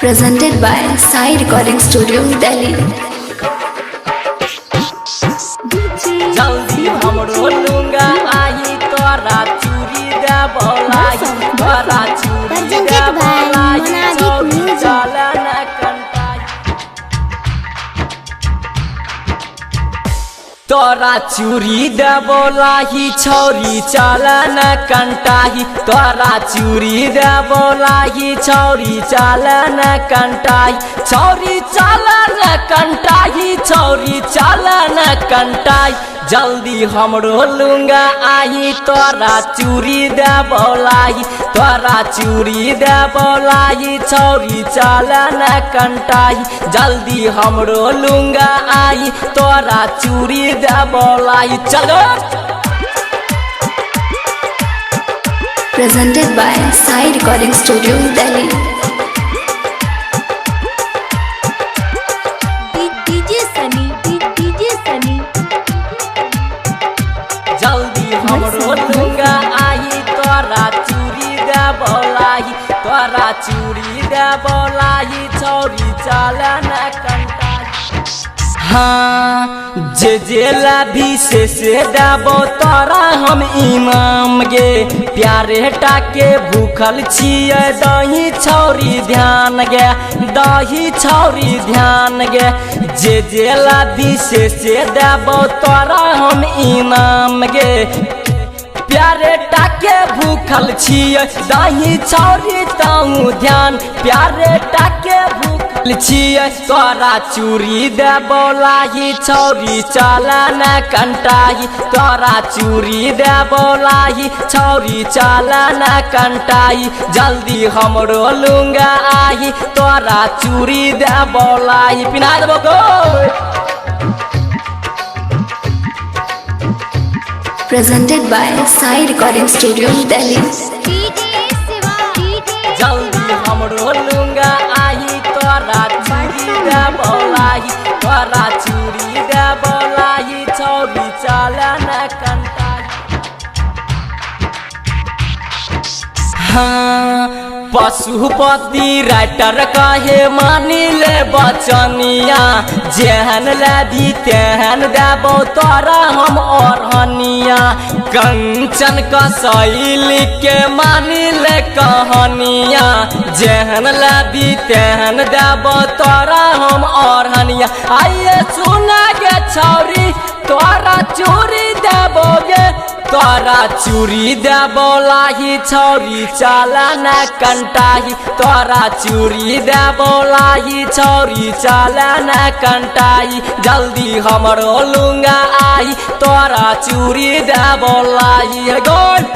Presented by Sai Recording Studio, Delhi. जल्दी हमरो लूंगा आई तोरा चूड़ी दे बोलाई तोरा चूड़ी दे बोलाई चौड़ी चला न कंटाई तोरा चूड़ी दे बोलाई छौरी चला न कंटाई तोरा चूड़ी दे बोलाई छौरी चला न कंटाई छौरी चला न कंटाई छौरी चला न कंटाई जल्दी हमरो लूंगा आई तोरा चूड़ी दे बोलाई तोरा चूड़ी दे बोलाई छौरी चला न कंटाई जल्दी हमरो लूंगा आई तोरा चूड़ी दे बोलाई चलो। Presented by Sai Recording Studio, Delhi. जल्दी हमरो लूंगा आई तोरा चूड़ी दे बोलाई तोरा चूड़ी दे बोलाई छौरी चला न कंटाई हाँ जे लाभी से देबो तोरा हम इमाम गे प्यारे टाके भूखल छियै दही छौरी ध्यान गे दही छौरी ध्यान गे जे लाभी से देबो तोरा हम इमाम गे प्यारे टाके भूखल छियै दही छौरी ताऊ ध्यान प्यारे टाके भूखल छियै तोरा चूड़ी दे बोलाई छौरी चला न कंटाई तोरा चूड़ी दे बोलाई छौरी चला न कंटाई जल्दी हमरो लूंगा आई तोरा चूड़ी दे बोलाई पिना देबो गो। Presented by Sai Recording Studio, Delhi. जल्दी हमरो लूंगा आई तोरा चूड़ी दे बोलाई तोरा चूड़ी दे बोलाई छौरी चला न कंटाई हाँ पशुपति राइटर कहे मानी ले बचनिया जेहन लादी तेहन देबो तोरा हम ओढ़निया कंचन कसैली के मानी ले कहानिया जेहन लादी तेहन देबो तोरा हम ओढ़निया आइए सुना गे छौरी तोरा चूड़ी देबोगे तोरा चूड़ी दे बोलाई छौरी चला न कंटाई तोरा चूड़ी दे बोलाई छौरी चला न कंटाई जल्दी हमरो लूंगा आई तोरा चूड़ी दे बोलाई गोल।